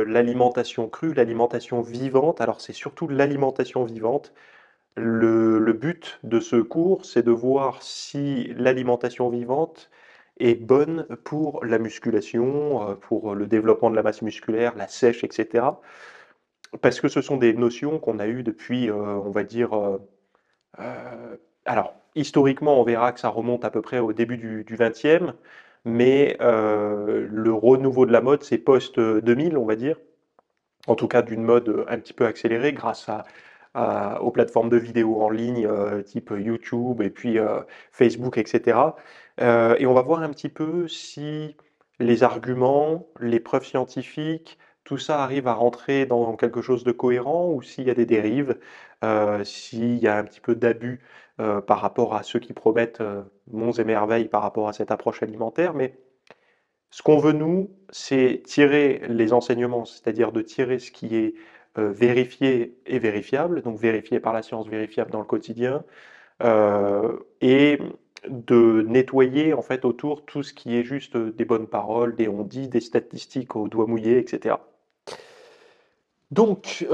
l'alimentation crue, l'alimentation vivante. Alors c'est surtout l'alimentation vivante. Le but de ce cours, c'est de voir si l'alimentation vivante est bonne pour la musculation, pour le développement de la masse musculaire, la sèche, etc. Parce que ce sont des notions qu'on a eues depuis, on va dire, alors historiquement, on verra que ça remonte à peu près au début du 20e, mais le renouveau de la mode, c'est post-2000, on va dire, en tout cas d'une mode un petit peu accélérée grâce aux plateformes de vidéos en ligne type YouTube et puis Facebook, etc. Et on va voir un petit peu si les arguments, les preuves scientifiques, tout ça arrive à rentrer dans quelque chose de cohérent ou s'il y a des dérives, s'il y a un petit peu d'abus par rapport à ceux qui promettent monts et merveilles par rapport à cette approche alimentaire. Mais ce qu'on veut, nous, c'est tirer les enseignements, c'est-à-dire de tirer ce qui est vérifié et vérifiable, donc vérifié par la science, vérifiable dans le quotidien, et de nettoyer en fait autour tout ce qui est juste des bonnes paroles, des on-dit, des statistiques au doigt mouillé, etc. Donc,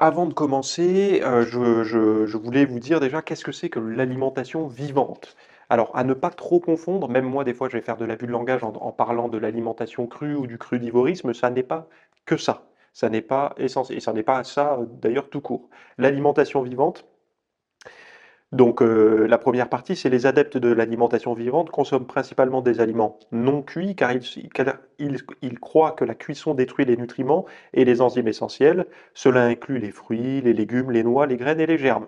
avant de commencer, je voulais vous dire déjà qu'est-ce que c'est que l'alimentation vivante? Alors, à ne pas trop confondre, même moi, des fois, je vais faire de l'abus de langage en parlant de l'alimentation crue ou du crudivorisme, ça n'est pas que ça. Ça n'est pas essentiel, et ça n'est pas ça, d'ailleurs, tout court. L'alimentation vivante, donc la première partie, c'est les adeptes de l'alimentation vivante consomment principalement des aliments non cuits car ils croient que la cuisson détruit les nutriments et les enzymes essentiels. Cela inclut les fruits, les légumes, les noix, les graines et les germes.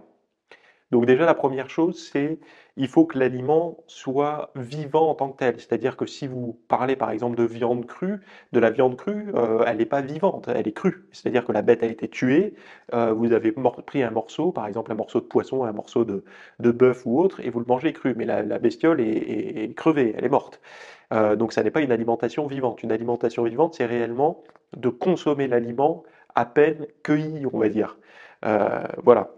Donc déjà, la première chose, c'est il faut que l'aliment soit vivant en tant que tel. C'est-à-dire que si vous parlez par exemple de viande crue, de la viande crue, elle n'est pas vivante, elle est crue. C'est-à-dire que la bête a été tuée, vous avez pris un morceau, par exemple un morceau de poisson, un morceau de bœuf ou autre, et vous le mangez cru. Mais la bestiole est crevée, elle est morte. Donc ça n'est pas une alimentation vivante. Une alimentation vivante, c'est réellement de consommer l'aliment à peine cueilli, on va dire. Voilà.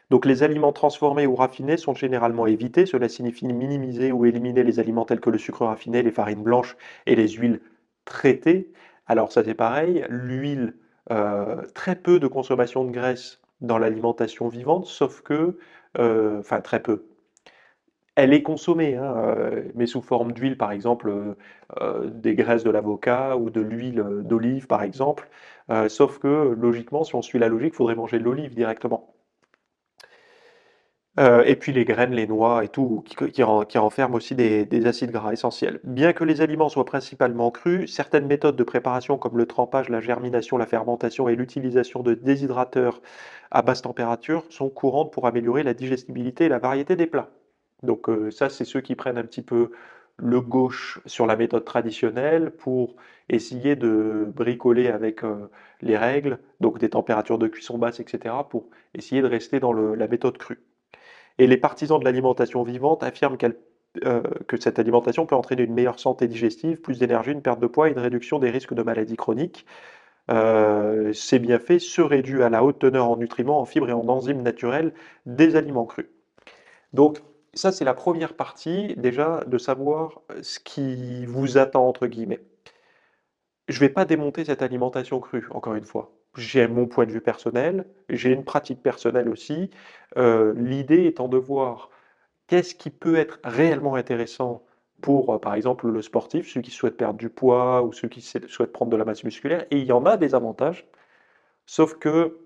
Donc les aliments transformés ou raffinés sont généralement évités. Cela signifie minimiser ou éliminer les aliments tels que le sucre raffiné, les farines blanches et les huiles traitées. Alors ça c'est pareil, l'huile, très peu de consommation de graisse dans l'alimentation vivante, sauf que, enfin très peu. Elle est consommée, hein, mais sous forme d'huile, par exemple, des graisses de l'avocat ou de l'huile d'olive, par exemple. Sauf que logiquement, si on suit la logique, il faudrait manger de l'olive directement. Et puis les graines, les noix et tout, qui renferment aussi des acides gras essentiels. Bien que les aliments soient principalement crus, certaines méthodes de préparation comme le trempage, la germination, la fermentation et l'utilisation de déshydrateurs à basse température sont courantes pour améliorer la digestibilité et la variété des plats. Donc ça, c'est ceux qui prennent un petit peu le gauche sur la méthode traditionnelle pour essayer de bricoler avec les règles, donc des températures de cuisson basse, etc., pour essayer de rester dans la méthode crue. Et les partisans de l'alimentation vivante affirment que cette alimentation peut entraîner une meilleure santé digestive, plus d'énergie, une perte de poids et une réduction des risques de maladies chroniques. Ces bienfaits seraient dus à la haute teneur en nutriments, en fibres et en enzymes naturelles des aliments crus. Donc ça, c'est la première partie, déjà, de savoir ce qui vous attend, entre guillemets. Je ne vais pas démonter cette alimentation crue, encore une fois. J'ai mon point de vue personnel, j'ai une pratique personnelle aussi. L'idée étant de voir qu'est-ce qui peut être réellement intéressant pour, par exemple, le sportif, ceux qui souhaitent perdre du poids ou ceux qui souhaitent prendre de la masse musculaire. Et il y en a des avantages, sauf que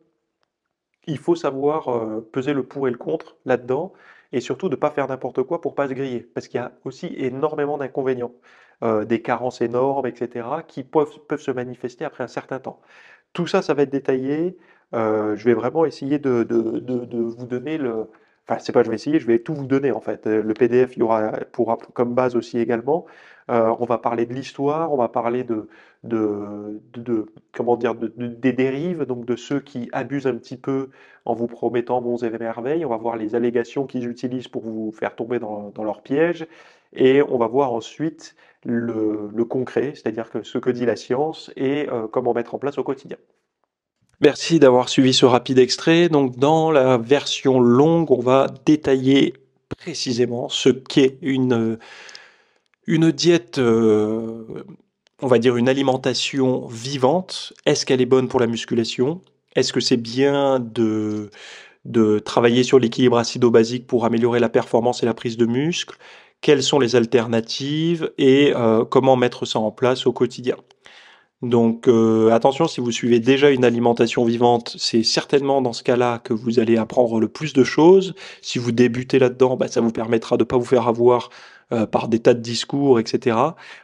il faut savoir peser le pour et le contre là-dedans, et surtout de ne pas faire n'importe quoi pour pas se griller, parce qu'il y a aussi énormément d'inconvénients, des carences énormes, etc., qui peuvent se manifester après un certain temps. Tout ça, ça va être détaillé. Je vais vraiment essayer de vous donner le. Enfin, c'est pas je vais essayer, je vais tout vous donner en fait. Le PDF, il y aura comme base aussi également. On va parler de l'histoire, on va parler comment dire, des dérives, donc de ceux qui abusent un petit peu en vous promettant bons et merveilles. On va voir les allégations qu'ils utilisent pour vous faire tomber dans leur piège. Et on va voir ensuite le concret, c'est-à-dire que ce que dit la science et comment mettre en place au quotidien. Merci d'avoir suivi ce rapide extrait. Donc, dans la version longue, on va détailler précisément ce qu'est une diète, on va dire, une alimentation vivante, est-ce qu'elle est bonne pour la musculation? Est-ce que c'est bien de travailler sur l'équilibre acido-basique pour améliorer la performance et la prise de muscle? Quelles sont les alternatives et comment mettre ça en place au quotidien? Donc attention, si vous suivez déjà une alimentation vivante, c'est certainement dans ce cas-là que vous allez apprendre le plus de choses. Si vous débutez là-dedans, bah, ça vous permettra de ne pas vous faire avoir par des tas de discours, etc.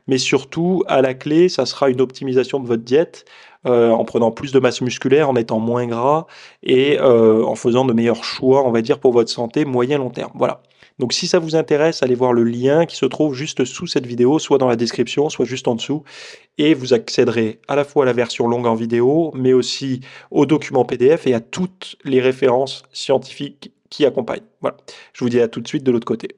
Mais surtout, à la clé, ça sera une optimisation de votre diète en prenant plus de masse musculaire, en étant moins gras et en faisant de meilleurs choix, on va dire, pour votre santé moyen-long terme. Voilà. Donc si ça vous intéresse, allez voir le lien qui se trouve juste sous cette vidéo, soit dans la description, soit juste en dessous et vous accéderez à la fois à la version longue en vidéo, mais aussi aux documents PDF et à toutes les références scientifiques qui accompagnent. Voilà. Je vous dis à tout de suite de l'autre côté.